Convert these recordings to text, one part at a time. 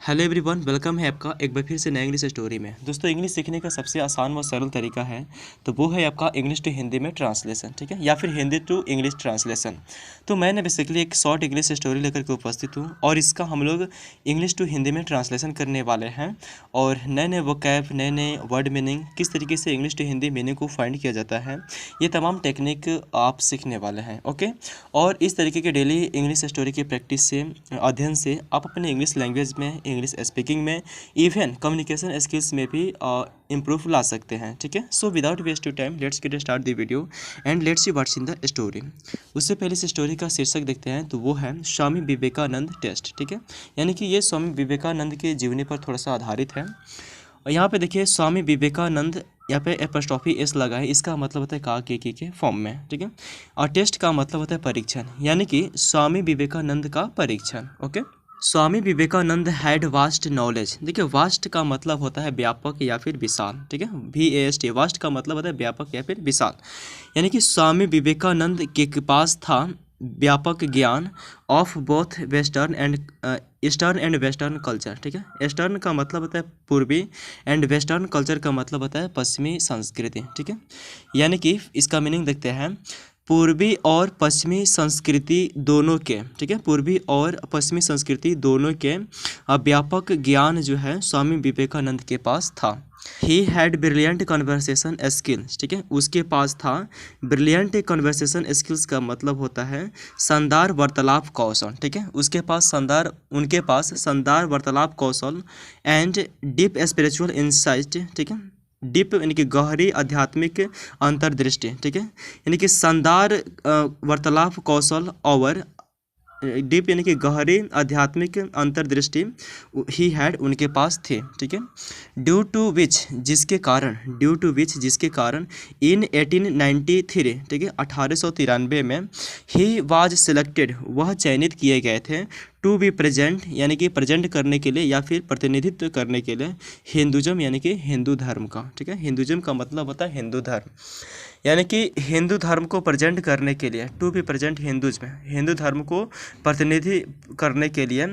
Hello everyone, welcome है आपका एक बार फिर से नया इंग्लिश स्टोरी में। दोस्तों, इंग्लिश सीखने का सबसे आसान व सरल तरीका है तो वो है आपका इंग्लिश टू हिंदी में ट्रांसलेशन, ठीक है, या फिर हिंदी टू इंग्लिश ट्रांसलेशन। तो मैंने बेसिकली एक शॉर्ट इंग्लिश स्टोरी लेकर के उपस्थित हूँ और इसका हम लोग इंग्लिश टू हिंदी में ट्रांसलेशन करने वाले हैं और नए नए वोकैब, नए नए वर्ड मीनिंग, किस तरीके से इंग्लिश टू हिंदी मीनिंग को फाइंड किया जाता है, ये तमाम टेक्निक आप सीखने वाले हैं। ओके, और इस तरीके के डेली इंग्लिश स्टोरी की प्रैक्टिस से, अध्ययन से आप अपने इंग्लिश लैंग्वेज में, इंग्लिश स्पीकिंग में, इवन कम्युनिकेशन स्किल्स में भी इम्प्रूव ला सकते हैं। ठीक है, so without waste to time let's get start the video and let's see what's in the story. उससे पहले इस स्टोरी का शीर्षक देखते हैं तो वो है स्वामी विवेकानंद टेस्ट। ठीक है, यानी कि ये स्वामी विवेकानंद के जीवनी पर थोड़ा सा आधारित है। और यहाँ पे देखिए स्वामी विवेकानंद, यहाँ पे एपोस्ट्रोफी एस लगा है, इसका मतलब होता है का के फॉर्म में। ठीक है, और टेस्ट का मतलब होता है परीक्षण, यानी कि स्वामी विवेकानंद का परीक्षण। Okay, Swami Vivekananda had vast knowledge. देखिए, वास्ट का मतलब होता है व्यापक या फिर विशाल। ठीक है, VAST, वास्ट का मतलब होता है व्यापक या फिर विशाल, यानी कि स्वामी विवेकानंद के पास था व्यापक ज्ञान of both western and eastern and western culture. ठीक है, ईस्टर्न का मतलब होता है पूर्वी एंड वेस्टर्न कल्चर का मतलब होता है पश्चिमी संस्कृति। ठीक है, यानी कि इसका मीनिंग देखते हैं, पूर्वी और पश्चिमी संस्कृति दोनों के, ठीक है, पूर्वी और पश्चिमी संस्कृति दोनों के व्यापक ज्ञान जो है स्वामी विवेकानंद के पास था। He had brilliant conversation skills. ठीक है, उसके पास था ब्रिलियंट कन्वर्सेशन स्किल्स का मतलब होता है शानदार वार्तालाप कौशल। ठीक है, उनके पास शानदार वार्तालाप कौशल एंड डीप स्पिरिचुअल इंसाइट। ठीक है, डीप यानी कि गहरी आध्यात्मिक अंतर्दृष्टि। ठीक है, यानी कि शानदार वार्तालाप कौशल और डीप यानी कि गहरी आध्यात्मिक अंतर्दृष्टि ही हैड उनके पास थे। ठीक है, ड्यू टू विच जिसके कारण इन 1893, ठीक है, 1893 में ही वाज सिलेक्टेड, वह चयनित किए गए थे, टू बी प्रेजेंट यानी कि प्रेजेंट करने के लिए या फिर प्रतिनिधित्व करने के लिए हिंदुज़म यानी कि हिंदू धर्म का। ठीक है, हिंदुज़म का मतलब होता है हिंदू धर्म, यानी कि हिंदू धर्म को प्रेजेंट करने के लिए, to be present Hinduism, Hindu धर्म को प्रतिनिधि करने के लिए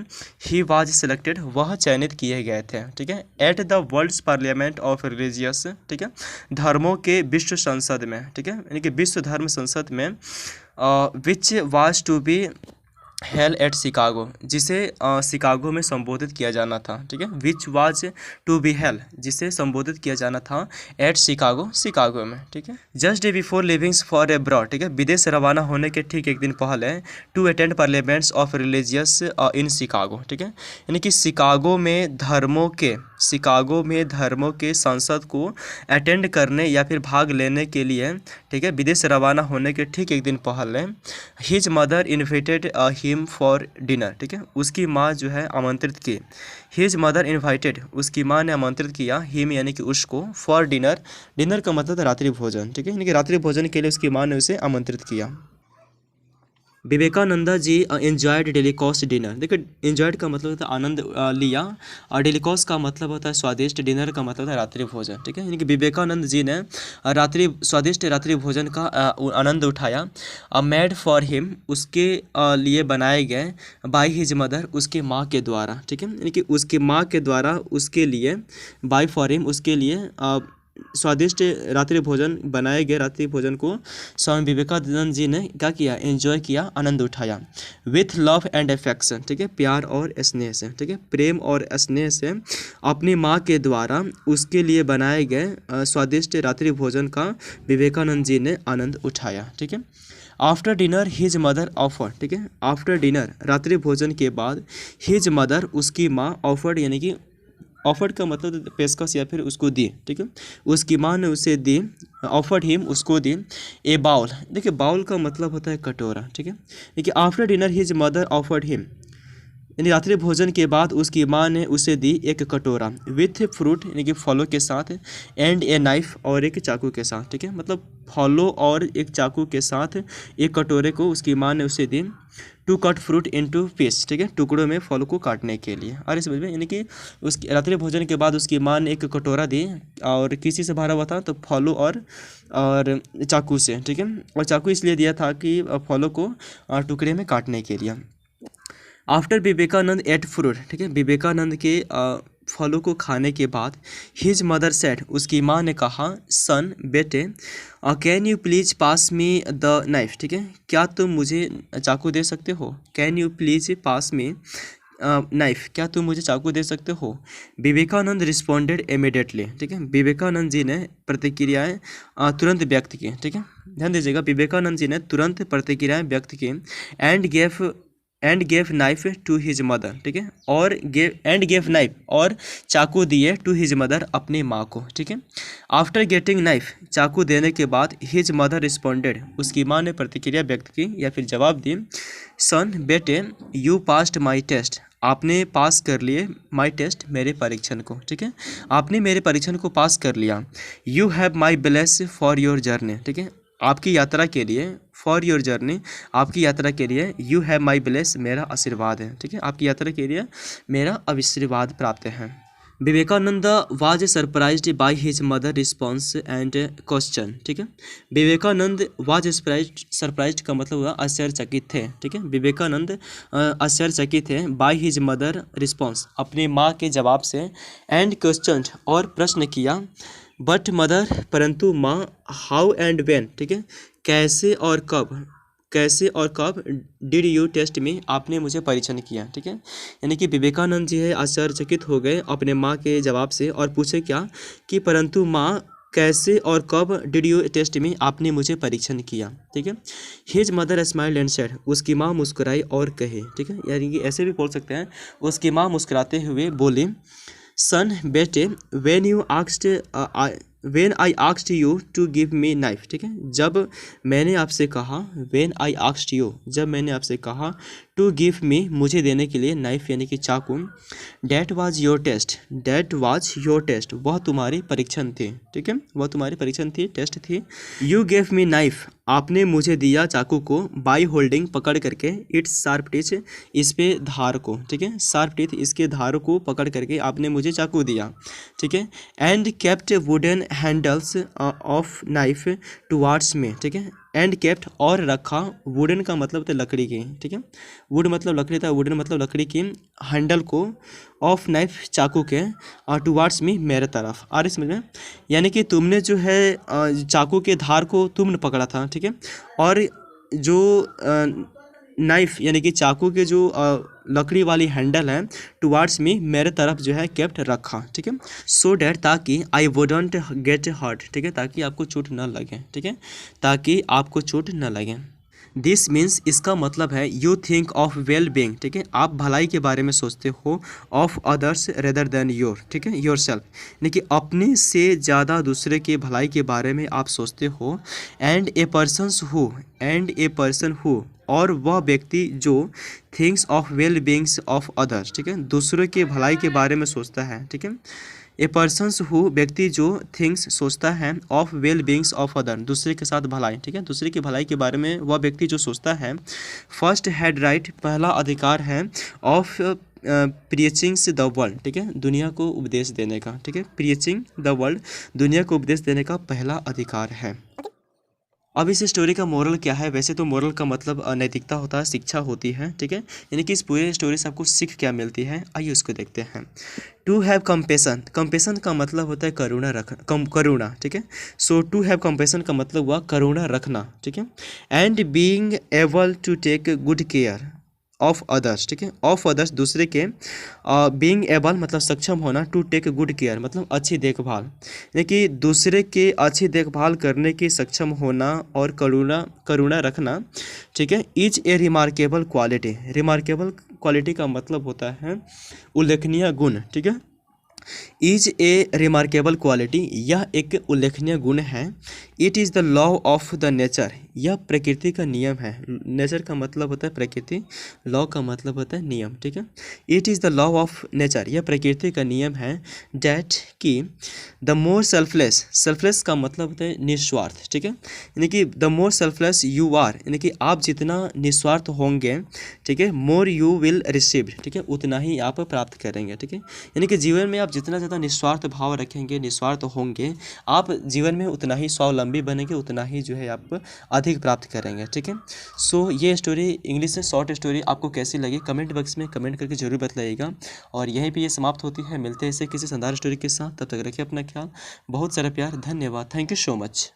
ही वाज सिलेक्टेड, वह चयनित किए गए थे। ठीक है, at the world's parliament of religious, ठीक है, धर्मों के विश्व संसद में, ठीक है, यानी कि विश्व धर्म संसद में, which was to be held at Chicago, जिसे शिकागो में संबोधित किया जाना था। ठीक है, which was to be held, जिसे संबोधित किया जाना था एट शिकागो में। ठीक है, just day before livings for abroad, ठीक है, विदेश रवाना होने के ठीक एक दिन पहले, to attend parliaments of religious in Chicago. ठीक है, यानी कि शिकागो में धर्मों के संसद को अटेंड करने या फिर भाग लेने के लिए, ठीक है, विदेश रवाना होने के ठीक एक दिन पहले, his mother invited him for dinner. ठीक है, उसकी माँ जो है आमंत्रित की, हिज मदर इन्वाइटेड, उसकी माँ ने आमंत्रित किया, हिम यानी कि उसको, फॉर डिनर, डिनर का मतलब रात्रि भोजन। ठीक है, यानी कि रात्रि भोजन के लिए उसकी माँ ने उसे आमंत्रित किया। विवेकानंदा जी एंजॉयड डेलीकॉस्ट डिनर। देखिए, एंजॉयड का मतलब होता है आनंद लिया, और डेलीकॉस्ट का मतलब होता है स्वादिष्ट, डिनर का मतलब होता है रात्रि भोजन। ठीक है, यानी कि विवेकानंद जी ने स्वादिष्ट रात्रि भोजन का आनंद उठाया। मेड फॉर हिम, उसके लिए बनाए गए, बाय हिज मदर, उसके माँ के द्वारा। ठीक है, यानी कि उसकी माँ के द्वारा उसके लिए, बाय फॉर हिम, उसके लिए स्वादिष्ट रात्रि भोजन बनाए गए, रात्रि भोजन को स्वामी विवेकानंद जी ने क्या किया, एंजॉय किया, आनंद उठाया। विथ लव एंड अफेक्शन, ठीक है, प्यार और स्नेह से, ठीक है, प्रेम और स्नेह से अपनी माँ के द्वारा उसके लिए बनाए गए स्वादिष्ट रात्रि भोजन का विवेकानंद जी ने आनंद उठाया। ठीक है, after dinner his mother offer, ठीक है, आफ्टर डिनर रात्रि भोजन के बाद, हिज मदर, उसकी माँ, ऑफर्ड यानी कि ऑफर्ड का मतलब पेशकश या फिर उसको दी। ठीक है, उसकी माँ ने उसे दी, ऑफर्ड हिम, उसको दी, ए बाउल। देखिए, बाउल का मतलब होता है कटोरा। ठीक है, देखिए, after dinner his mother offered him, यानी रात्रि भोजन के बाद उसकी माँ ने उसे दी एक कटोरा, विथ फ्रूट यानी कि फलों के साथ, एंड ए नाइफ, और एक चाकू के साथ। ठीक है, मतलब फलों और एक चाकू के साथ एक कटोरे को उसकी माँ ने उसे दी, to cut fruit into piece, ठीक है, टुकड़ों में फल को काटने के लिए। और समझ में, यानी कि उसकी रात्रि भोजन के बाद उसकी माँ ने एक कटोरा दी, और किसी से भरा हुआ था, तो फलों और चाकू से। ठीक है, और चाकू इसलिए दिया था कि फलों को टुकड़े में काटने के लिए। आफ्टर विवेकानंद एट फ्रूट, ठीक है, विवेकानंद के फलों को खाने के बाद हिज मदर सेड, उसकी माँ ने कहा, सन बेटे, can you please pass me the knife, ठीक है, क्या तुम मुझे चाकू दे सकते हो। Can you please pass me knife, क्या तुम मुझे चाकू दे सकते हो। विवेकानंद रिस्पॉन्डेड इमीडिएटली, ठीक है, विवेकानंद जी ने प्रतिक्रियाएं तुरंत व्यक्त की, ठीक है, ध्यान दीजिएगा, विवेकानंद जी ने तुरंत प्रतिक्रियाएं व्यक्त की। And gave knife to his mother, ठीक है, और गेव नाइफ, और चाकू दिए टू हिज मदर, अपनी माँ को, ठीक है। आफ्टर गेटिंग नाइफ, चाकू देने के बाद हिज मदर रिस्पॉन्डेड, उसकी माँ ने प्रतिक्रिया व्यक्त की या फिर जवाब दी, सन बेटे, यू पास्ड माई टेस्ट, आपने पास कर लिए माई टेस्ट, मेरे परीक्षण को, ठीक है, आपने मेरे परीक्षण को पास कर लिया। You have my bless for your journey, ठीक है, आपकी यात्रा के लिए, फॉर योर जर्नी, आपकी यात्रा के लिए, यू हैव माई ब्लेस, मेरा आशीर्वाद है, ठीक है, आपकी यात्रा के लिए मेरा आशीर्वाद प्राप्त है। Vivekananda was surprised by his mother response and question, ठीक है, विवेकानंद वाज सरप्राइज्ड का मतलब हुआ आश्चर्यचकित थे, ठीक है, विवेकानंद आश्चर्यचकित थे बाय हिज मदर रिस्पॉन्स, अपनी माँ के जवाब से, एंड क्वेश्चन, और प्रश्न किया, बट मदर, परंतु माँ, हाउ एंड व्हेन, ठीक है, कैसे और कब डिड यू टेस्ट में, आपने मुझे परीक्षण किया, ठीक है, यानी कि विवेकानंद जी है आश्चर्यचकित हो गए अपने माँ के जवाब से और पूछे क्या कि परंतु माँ, कैसे और कब डिड यू टेस्ट में, आपने मुझे परीक्षण किया, ठीक है। His mother smiled and said, उसकी माँ मुस्कुराई और कहे, ठीक है, यानी कि ऐसे भी बोल सकते हैं, उसकी माँ मुस्कुराते हुए बोली, सन बेटे, when I asked you to give me knife, ठीक है, जब मैंने आपसे कहा, वेन आई आस्क्ड यू, जब मैंने आपसे कहा, टू गिव मी, मुझे देने के लिए, नाइफ यानी कि चाकू, डैट वाज योर टेस्ट, वह तुम्हारी परीक्षण थी, ठीक है, वह तुम्हारी परीक्षण थी, टेस्ट थी। यू गेव मी नाइफ, आपने मुझे दिया चाकू को, बाई होल्डिंग, पकड़ करके, इट्स शार्प टीथ, इस पे धार को, ठीक है, शार्प टीथ, इसके धार को पकड़ करके आपने मुझे चाकू दिया, ठीक है, and kept wooden handles of knife towards में, ठीक है, एंड केप्ट, और रखा, वुडन का मतलब था लकड़ी की, ठीक है, वुड मतलब लकड़ी था, वुडन मतलब लकड़ी की, हैंडल को, ऑफ नाइफ, चाकू के, टुवार्ड्स में, मेरे तरफ, और इसमें यानी कि तुमने जो है चाकू के धार को तुमने पकड़ा था, ठीक है, और जो नाइफ यानी कि चाकू के जो लकड़ी वाली हैंडल है, टुवार्ड्स मी, मेरे तरफ जो है केप्ट, रखा, ठीक है, सो डैट, ताकि, आई वुडंट गेट हर्ट, ठीक है, ताकि आपको चोट न लगे, ठीक है, ताकि आपको चोट न लगे। दिस मीन्स, इसका मतलब है, you think of well being, ठीक है, आप भलाई के बारे में सोचते हो, of others rather than your, ठीक है, योर सेल्फ, यानी कि अपने से ज़्यादा दूसरे के भलाई के बारे में आप सोचते हो, एंड ए पर्सन हु, और वह व्यक्ति जो, things of well beings of others, ठीक है, दूसरों के भलाई के बारे में सोचता है, ठीक है, ए पर्सन्स हु, व्यक्ति जो, थिंग्स सोचता है, of well beings of other, दूसरे के साथ भलाई, ठीक है, दूसरे की भलाई के बारे में वह व्यक्ति जो सोचता है, फर्स्ट हैड राइट, पहला अधिकार है, ऑफ प्रीचिंग्स द वर्ल्ड, ठीक है, दुनिया को उपदेश देने का, ठीक है, प्रीचिंग द वर्ल्ड, दुनिया को उपदेश देने का पहला अधिकार है। अब इस स्टोरी का मोरल क्या है। वैसे तो मोरल का मतलब नैतिकता होता है, शिक्षा होती है, ठीक है। यानी कि इस पूरे स्टोरी से आपको सीख क्या मिलती है, आइए उसको देखते हैं। टू हैव कंपेशन, कंपेशन का मतलब होता है करुणा करुणा, ठीक है। सो टू हैव कंपेशन का मतलब हुआ करुणा रखना, ठीक है। And being able to take good care of others, ठीक है, ऑफ अदर्स दूसरे के, बीइंग एबल मतलब सक्षम होना, टू टेक गुड केयर मतलब अच्छी देखभाल, यानी कि दूसरे के अच्छी देखभाल करने की सक्षम होना और करुणा रखना, ठीक है। Is a remarkable quality, remarkable quality का मतलब होता है उल्लेखनीय गुण, ठीक है। इज ए रिमार्केबल क्वालिटी, यह एक उल्लेखनीय गुण है। It is the law of the nature, यह प्रकृति का नियम है। नेचर का मतलब होता है प्रकृति, लॉ का मतलब होता है नियम, ठीक है। It is the law of nature, यह प्रकृति का नियम है। डैट कि द मोर सेल्फलेस, सेल्फलेस का मतलब होता है निस्वार्थ, ठीक है। यानी कि the more selfless you are, यानी कि आप जितना निस्वार्थ होंगे, ठीक है, मोर यू विल रिसीव, ठीक है, उतना ही आप प्राप्त करेंगे, ठीक है। यानी कि जीवन में आप जितना ज़्यादा निस्वार्थ भाव रखेंगे, निस्वार्थ होंगे, आप जीवन में उतना ही स्वावलंबी बनेंगे, उतना ही जो है आप अधिक प्राप्त करेंगे। ठीक है, सो ये स्टोरी इंग्लिश से शॉर्ट स्टोरी आपको कैसी लगी कमेंट बॉक्स में कमेंट करके जरूर बताइएगा। और यहीं पे ये समाप्त होती है, मिलते हैं इसे किसी शानदार स्टोरी के साथ, तब तक रखिए अपना ख्याल, बहुत सारा प्यार, धन्यवाद, थैंक यू सो मच।